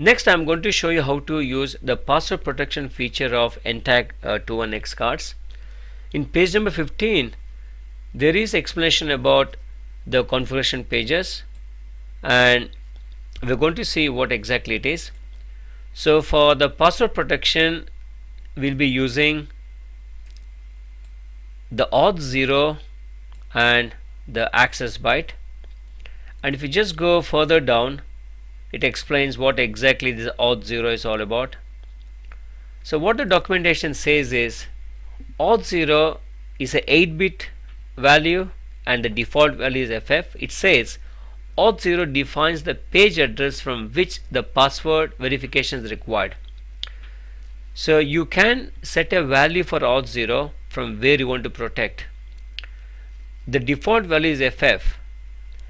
Next, I'm going to show you how to use the password protection feature of NTAG 21X cards. In page number 15, there is explanation about the configuration pages, and we're going to see what exactly it is. So for the password protection, we'll be using the auth 0 and the access byte. And if you just go further down, it explains what exactly this auth 0 is all about. So what the documentation says is auth 0 is a 8-bit value and the default value is FF. It says auth 0 defines the page address from which the password verification is required. So you can set a value for auth 0 from where you want to protect. The default value is FF,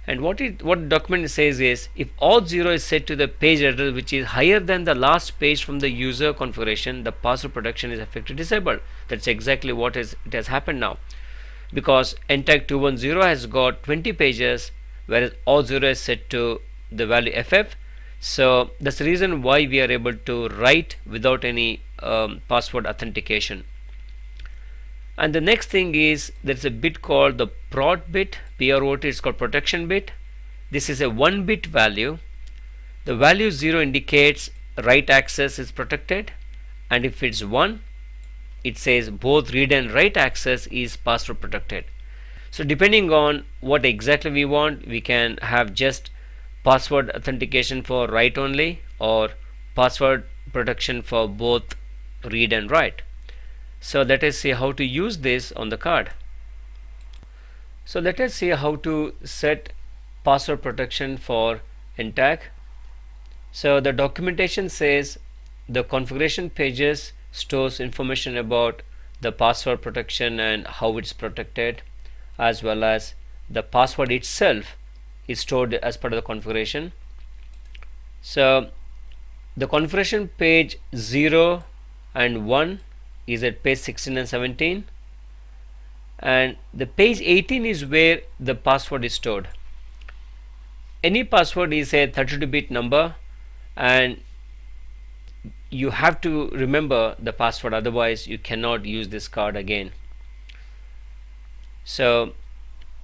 and what the document says is if auth 0 is set to the page address which is higher than the last page from the user configuration, the password protection is effectively disabled. That's exactly what it has happened now, because NTAG 210 has got 20 pages whereas auth 0 is set to the value FF. So that's the reason why we are able to write without any password authentication. And the next thing is there's a bit called the prot bit, PROT, it's called protection bit. This is a 1-bit value. The value 0 indicates write access is protected, and if it's 1, it says both read and write access is password protected. So depending on what exactly we want, we can have just password authentication for write only or password protection for both read and write. So let us see how to use this on the card. So let us see how to set password protection for NTAG. So the documentation says the configuration pages stores information about the password protection and how it's protected, as well as the password itself is stored as part of the configuration. So the configuration page 0 and 1 is at page 16 and 17, and the page 18 is where the password is stored. Any password is a 32-bit number, and you have to remember the password, otherwise you cannot use this card again. So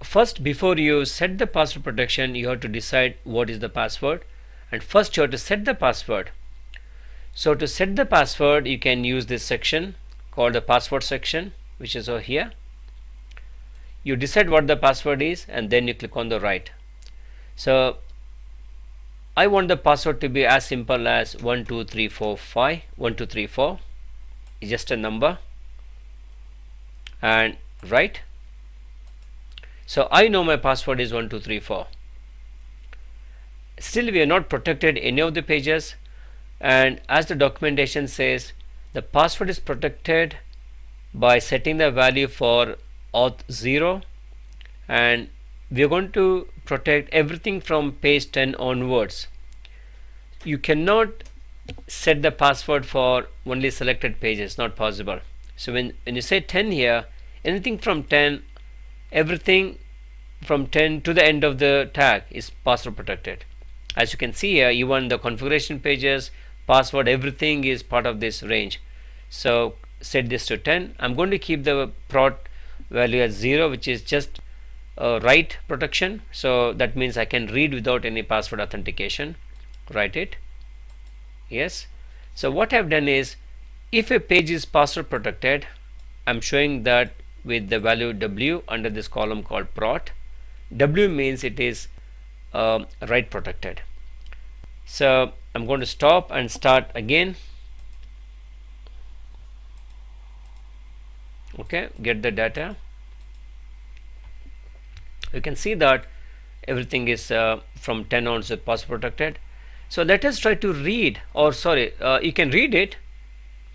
first, before you set the password protection, you have to decide what is the password, and first you have to set the password. So to set the password, you can use this section called the password section, which is over here. You decide what the password is and then you click on the write. So I want the password to be as simple as 12345. 1234 is just a number, and write. So I know my password is 1234. Still we have not protected any of the pages, and as the documentation says, the password is protected by setting the value for auth 0, and we are going to protect everything from page 10 onwards. You cannot set the password for only selected pages, not possible. So when you say 10 here, anything from 10, everything from 10 to the end of the tag is password protected. As you can see here, even the configuration pages, password, everything is part of this range. So set this to 10. I'm going to keep the prot value as 0, which is just write protection. So that means I can read without any password authentication. Write it. Yes. So what I've done is, if a page is password protected, I'm showing that with the value W under this column called prot. W means it is write protected. So I'm going to stop and start again. Okay, get the data. You can see that everything is from 10 on so password protected. So let us try to read, or sorry, you can read it.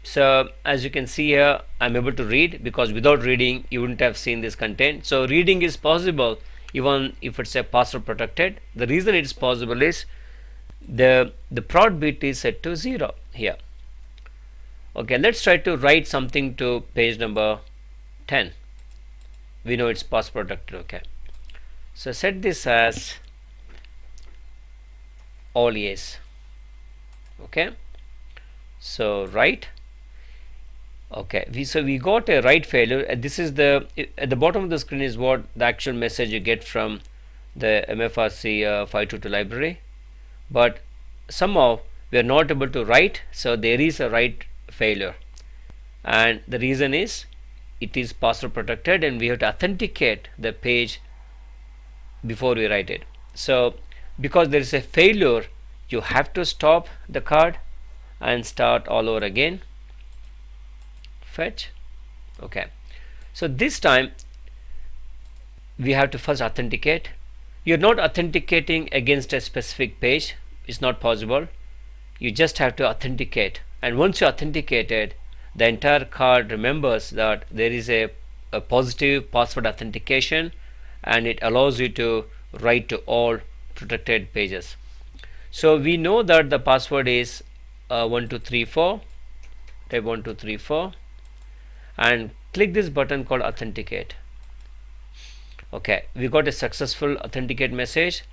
So as you can see here, I'm able to read, because without reading you wouldn't have seen this content. So reading is possible even if it's a password protected. The reason it is possible is the prot bit is set to 0 here. Okay, let's try to write something to page number 10. We know it's password protected. Okay, so set this as all yes. Okay, so write. Okay, we got a write failure. This is the at the bottom of the screen is what the actual message you get from the MFRC 522 library, but somehow we are not able to write, so there is a write failure, and the reason is it is password protected and we have to authenticate the page before we write it. So because there is a failure, you have to stop the card and start all over again. Fetch. Okay, so this time we have to first authenticate. You're not authenticating against a specific page, it's not possible. You just have to authenticate, and once you authenticated, the entire card remembers that there is a positive password authentication, and it allows you to write to all protected pages. So we know that the password is 1234. Type 1234 and click this button called authenticate. Okay, we got a successful authenticate message.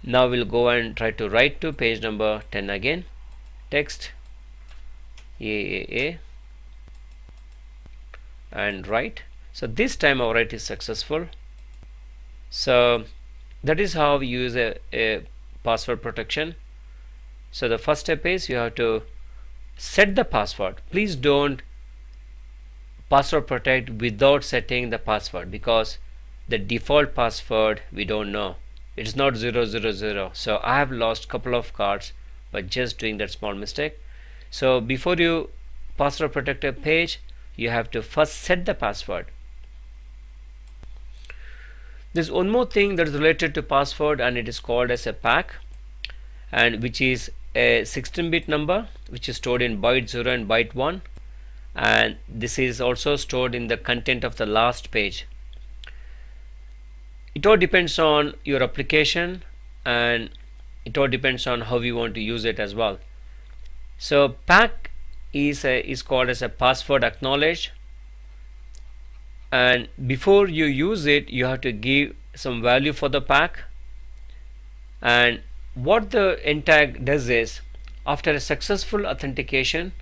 Now we'll go and try to write to page number 10 again. Text AAA and write. So this time our write is successful. So that is how we use a password protection. So the first step is you have to set the password. Please don't password protect without setting the password, because the default password we don't know. It's not 000. So I have lost couple of cards by just doing that small mistake. So before you password protect a page, you have to first set the password. There's one more thing that is related to password, and it is called as a pack, and which is a 16-bit number which is stored in byte 0 and byte 1, and this is also stored in the content of the last page. It all depends on your application, and it all depends on how you want to use it as well. So pack is called as a password acknowledge, and before you use it you have to give some value for the pack. And what the NTAG does is, after a successful authentication,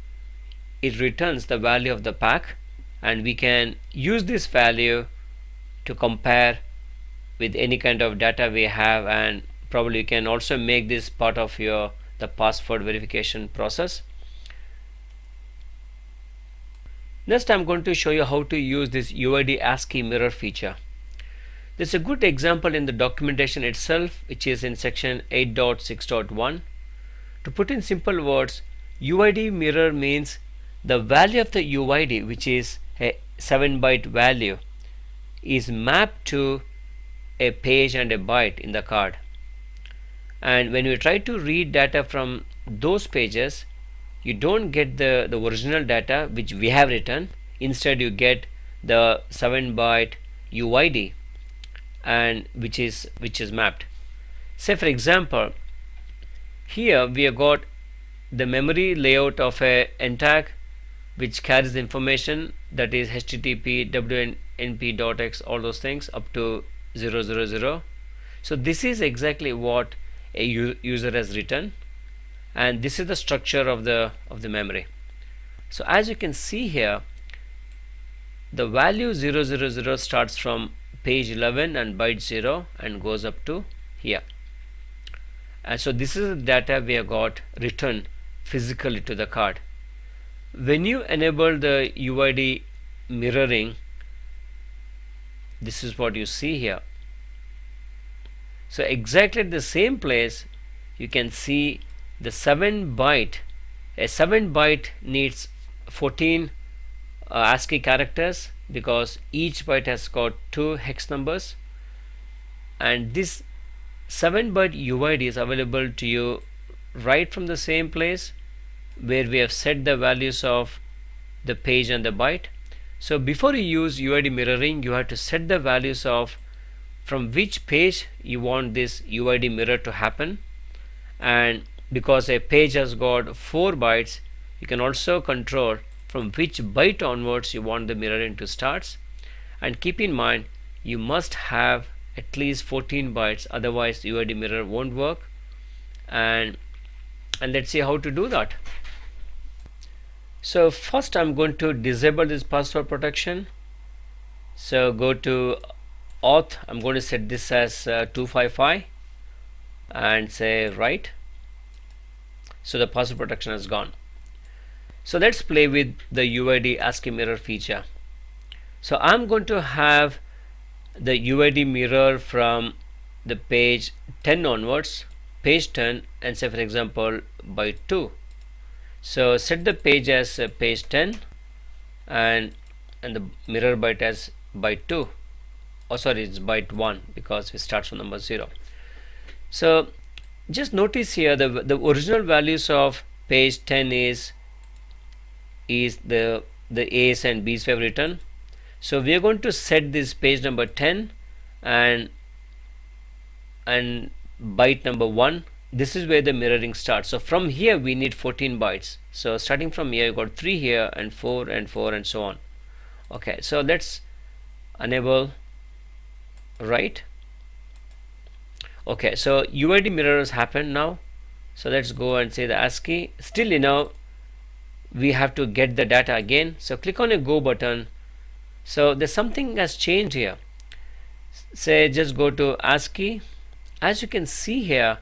it returns the value of the pack, and we can use this value to compare with any kind of data we have, and probably you can also make this part of the password verification process. Next, I'm going to show you how to use this Uid Ascii Mirror feature. There's a good example in the documentation itself, which is in section 8.6.1. To put in simple words, Uid Mirror means the value of the Uid, which is a 7-byte value, is mapped to a page and a byte in the card. And when you try to read data from those pages, you don't get the original data which we have written. Instead you get the 7-byte Uid, and which is mapped. Say for example, here we have got the memory layout of a NTAG which carries the information, that is HTTP, WNP.x, all those things up to 000. So this is exactly what a user has written, and this is the structure of the memory. So as you can see here, the value 000 starts from page 11 and byte 0 and goes up to here. And so this is the data we have got written physically to the card. When you enable the Uid mirroring, this is what you see here. So exactly at the same place you can see the 7-byte. A 7-byte needs 14 ASCII characters, because each byte has got 2 hex numbers, and this 7-byte Uid is available to you right from the same place where we have set the values of the page and the byte. So before you use Uid mirroring, you have to set the values of from which page you want this Uid mirror to happen, and because a page has got 4 bytes, you can also control from which byte onwards you want the mirroring to start. And keep in mind, you must have at least 14 bytes, otherwise Uid mirror won't work. And and let's see how to do that. So first I'm going to disable this password protection. So go to auth, I'm going to set this as 255 and say write. So the password protection is gone. So let's play with the Uid Ascii Mirror feature. So I'm going to have the Uid mirror from the page 10 onwards, page 10, and say for example byte 2. So set the page as page 10 and the mirror byte as byte 2. Oh sorry, it's byte 1 because we start from number 0. So just notice here the original values of page 10 is the A's and B's we have written. So we are going to set this page number 10 and byte number 1. This is where the mirroring starts. So from here we need 14 bytes. So starting from here you got 3 here and 4 and 4 and so on. Okay, so let's enable write. Okay, so Uid mirror has happened now. So let's go and say the ASCII. Still, we have to get the data again. So click on a go button. So there's something has changed here. Say just go to ASCII. As you can see here,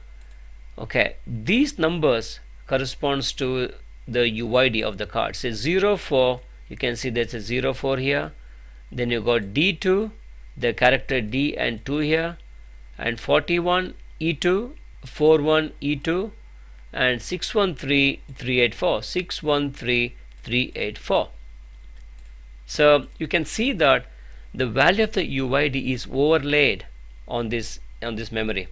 okay, these numbers corresponds to the UID of the card. Say 04, you can see there's a 04 here. Then you got D2, the character D and 2 here, and 41 E2, 41 E2, and 613384, 613384. So you can see that the value of the UID is overlaid on this memory,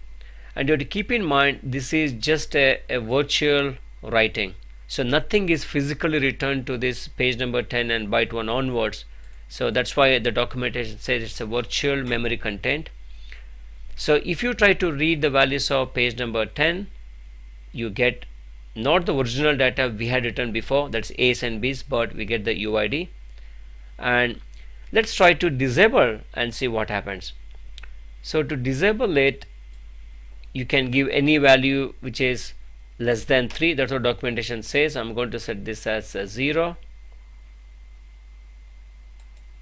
and you have to keep in mind this is just a virtual writing. So nothing is physically returned to this page number 10 and byte 1 onwards. So that's why the documentation says it's a virtual memory content. So if you try to read the values of page number 10, you get not the original data we had written before, that's A's and B's, but we get the UID. And let's try to disable and see what happens. So to disable it, you can give any value which is less than 3. That's what documentation says. I'm going to set this as 0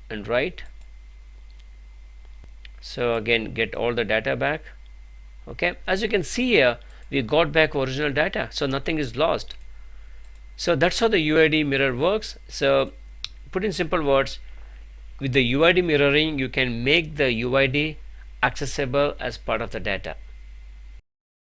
and write. So again, get all the data back. Okay, as you can see here, we got back original data, so nothing is lost. So that's how the Uid mirror works. So put in simple words, with the Uid mirroring, you can make the Uid accessible as part of the data.